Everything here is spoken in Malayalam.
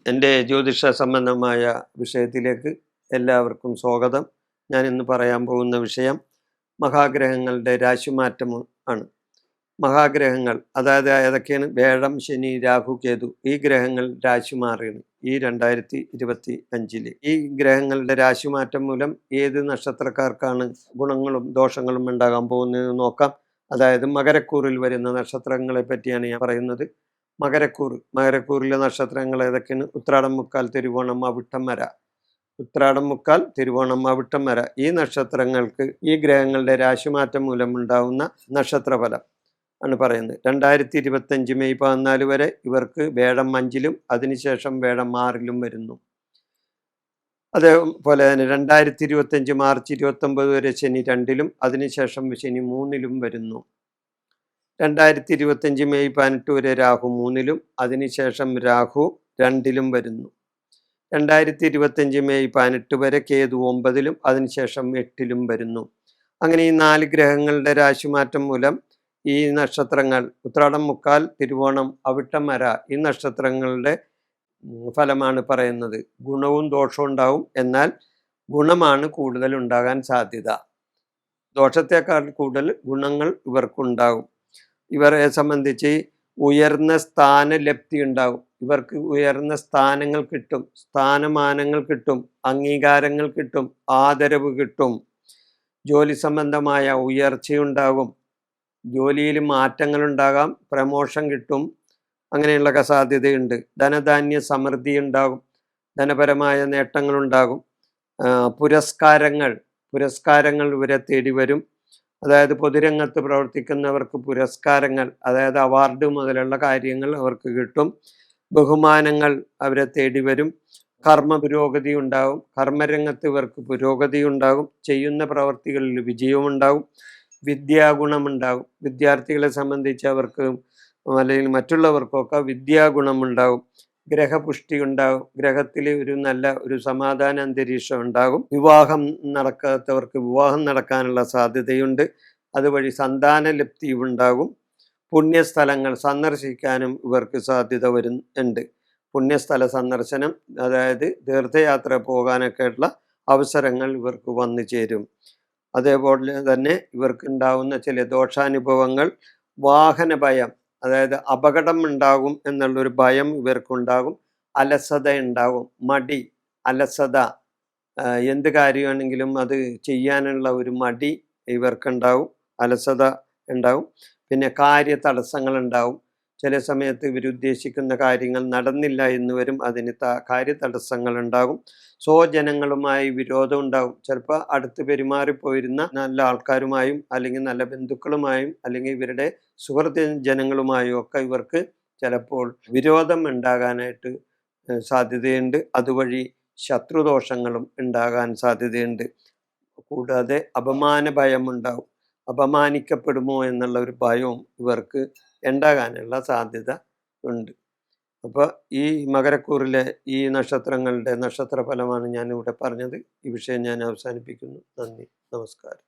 എൻ്റെ ജ്യോതിഷ സംബന്ധമായ വിഷയത്തിലേക്ക് എല്ലാവർക്കും സ്വാഗതം. ഞാൻ ഇന്ന് പറയാൻ പോകുന്ന വിഷയം മഹാഗ്രഹങ്ങളുടെ രാശിമാറ്റം ആണ്. മഹാഗ്രഹങ്ങൾ അതായത് ഏതൊക്കെയാണ്? വേഴം, ശനി, രാഹു, കേതു. ഈ ഗ്രഹങ്ങൾ രാശി മാറിയാണ് ഈ 2025. ഈ ഗ്രഹങ്ങളുടെ രാശിമാറ്റം മൂലം ഏത് നക്ഷത്രക്കാർക്കാണ് ഗുണങ്ങളും ദോഷങ്ങളും ഉണ്ടാകാൻ പോകുന്നത് നോക്കാം. അതായത് മകരക്കൂറിൽ വരുന്ന നക്ഷത്രങ്ങളെ പറ്റിയാണ് ഞാൻ പറയുന്നത്. മകരക്കൂറിലെ നക്ഷത്രങ്ങൾ ഏതൊക്കെയാണ്? ഉത്രാടം, മുക്കാൽ, തിരുവോണം, അവിട്ടം, മര. ഉത്രാടം, മുക്കാൽ, തിരുവോണം, അവിട്ടം, മര. ഈ നക്ഷത്രങ്ങൾക്ക് ഈ ഗ്രഹങ്ങളുടെ രാശിമാറ്റം മൂലം ഉണ്ടാകുന്ന നക്ഷത്രഫലം ആണ് പറയുന്നത്. 2025 മെയ് 14 വരെ ഇവർക്ക് വേഴം 5-ലും അതിനുശേഷം വേഴം 6-ലും വരുന്നു. അതേപോലെ തന്നെ 2025 മാർച്ച് 29 വരെ ശനി 2-ലും അതിനുശേഷം ശനി 3-ലും വരുന്നു. 2025 മെയ് 18 വരെ രാഹു 3-ലും അതിനുശേഷം രാഹു 2-ലും വരുന്നു. 2025 മെയ് 18 വരെ കേതു 9-ലും അതിനുശേഷം 8-ലും വരുന്നു. അങ്ങനെ ഈ 4 ഗ്രഹങ്ങളുടെ രാശിമാറ്റം മൂലം ഈ നക്ഷത്രങ്ങൾ ഉത്രാടം, മുക്കാൽ, തിരുവോണം, അവിട്ടം, മര ഈ നക്ഷത്രങ്ങളുടെ ഫലമാണ് പറയുന്നത്. ഗുണവും ദോഷവും ഉണ്ടാവും. എന്നാൽ ഗുണമാണ് കൂടുതൽ ഉണ്ടാകാൻ സാധ്യത. ദോഷത്തെക്കാൾ കൂടുതൽ ഗുണങ്ങൾ ഇവർക്കുണ്ടാകും. ഇവരെ സംബന്ധിച്ച് ഉയർന്ന സ്ഥാനലബ്ധി ഉണ്ടാകും. ഇവർക്ക് ഉയർന്ന സ്ഥാനങ്ങൾ കിട്ടും, സ്ഥാനമാനങ്ങൾ കിട്ടും, അംഗീകാരങ്ങൾ കിട്ടും, ആദരവ് കിട്ടും, ജോലി സംബന്ധമായ ഉയർച്ചയുണ്ടാകും, ജോലിയിൽ മാറ്റങ്ങൾ ഉണ്ടാകാം, പ്രമോഷൻ കിട്ടും, അങ്ങനെയുള്ള സാധ്യതയുണ്ട്. ധനധാന്യ സമൃദ്ധി ഉണ്ടാകും, ധനപരമായ നേട്ടങ്ങളുണ്ടാകും. പുരസ്കാരങ്ങൾ ഇവരെ തേടി വരും. അതായത് പൊതുരംഗത്ത് പ്രവർത്തിക്കുന്നവർക്ക് പുരസ്കാരങ്ങൾ, അതായത് അവാർഡ് മുതലുള്ള കാര്യങ്ങൾ അവർക്ക് കിട്ടും. ബഹുമാനങ്ങൾ അവരെ തേടി വരും. കർമ്മ പുരോഗതി ഉണ്ടാകും. കർമ്മരംഗത്ത് ഇവർക്ക് പുരോഗതി ഉണ്ടാകും. ചെയ്യുന്ന പ്രവർത്തികളിൽ വിജയമുണ്ടാകും. വിദ്യാഗുണമുണ്ടാകും. വിദ്യാർത്ഥികളെ സംബന്ധിച്ച് അവർക്ക് അല്ലെങ്കിൽ മറ്റുള്ളവർക്കൊക്കെ വിദ്യാഗുണമുണ്ടാകും. ഗ്രഹപുഷ്ടി ഉണ്ടാകും. ഗ്രഹത്തിൽ ഒരു സമാധാന അന്തരീക്ഷം ഉണ്ടാകും. വിവാഹം നടക്കാത്തവർക്ക് വിവാഹം നടക്കാനുള്ള സാധ്യതയുണ്ട്. അതുവഴി സന്താനലബ്ധി ഉണ്ടാകും. പുണ്യസ്ഥലങ്ങൾ സന്ദർശിക്കാനും ഇവർക്ക് സാധ്യത ഉണ്ട്. പുണ്യസ്ഥല സന്ദർശനം, അതായത് തീർത്ഥയാത്ര പോകാനൊക്കെയുള്ള അവസരങ്ങൾ ഇവർക്ക് വന്നു ചേരും. അതേപോലെ തന്നെ ഇവർക്ക് ഉണ്ടാകുന്ന ചില ദോഷാനുഭവങ്ങൾ, വാഹന ഭയം, അതായത് അപകടം ഉണ്ടാകും എന്നുള്ളൊരു ഭയം ഇവർക്കുണ്ടാകും. അലസത ഉണ്ടാകും, മടി, അലസത, എന്ത് കാര്യമാണെങ്കിലും അത് ചെയ്യാനുള്ള ഒരു മടി ഇവർക്കുണ്ടാവും, അലസത ഉണ്ടാവും. പിന്നെ കാര്യതടസ്സങ്ങൾ ഉണ്ടാവും. ചില സമയത്ത് ഇവരുദ്ദേശിക്കുന്ന കാര്യങ്ങൾ നടന്നില്ല എന്ന് വരും. അതിന് കാര്യതടസ്സങ്ങൾ ഉണ്ടാകും. സ്വജനങ്ങളുമായി വിരോധം ഉണ്ടാകും. ചിലപ്പോൾ അടുത്ത് പെരുമാറിപ്പോയിരുന്ന നല്ല ആൾക്കാരുമായും അല്ലെങ്കിൽ നല്ല ബന്ധുക്കളുമായും അല്ലെങ്കിൽ ഇവരുടെ സുഹൃത്ത് ജനങ്ങളുമായും ഒക്കെ ഇവർക്ക് ചിലപ്പോൾ വിരോധം ഉണ്ടാകാനായിട്ട് സാധ്യതയുണ്ട്. അതുവഴി ശത്രുദോഷങ്ങളും ഉണ്ടാകാൻ സാധ്യതയുണ്ട്. കൂടാതെ അപമാന ഭയം ഉണ്ടാവും. അപമാനിക്കപ്പെടുമോ എന്നുള്ള ഒരു ഭയവും ഇവർക്ക് ഉണ്ടാകാനുള്ള സാധ്യത ഉണ്ട്. അപ്പോൾ ഈ മകരക്കൂറിലെ ഈ നക്ഷത്രങ്ങളുടെ നക്ഷത്രഫലമാണ് ഞാനിവിടെ പറഞ്ഞത്. ഈ വിഷയം ഞാൻ അവസാനിപ്പിക്കുന്നു. നന്ദി, നമസ്കാരം.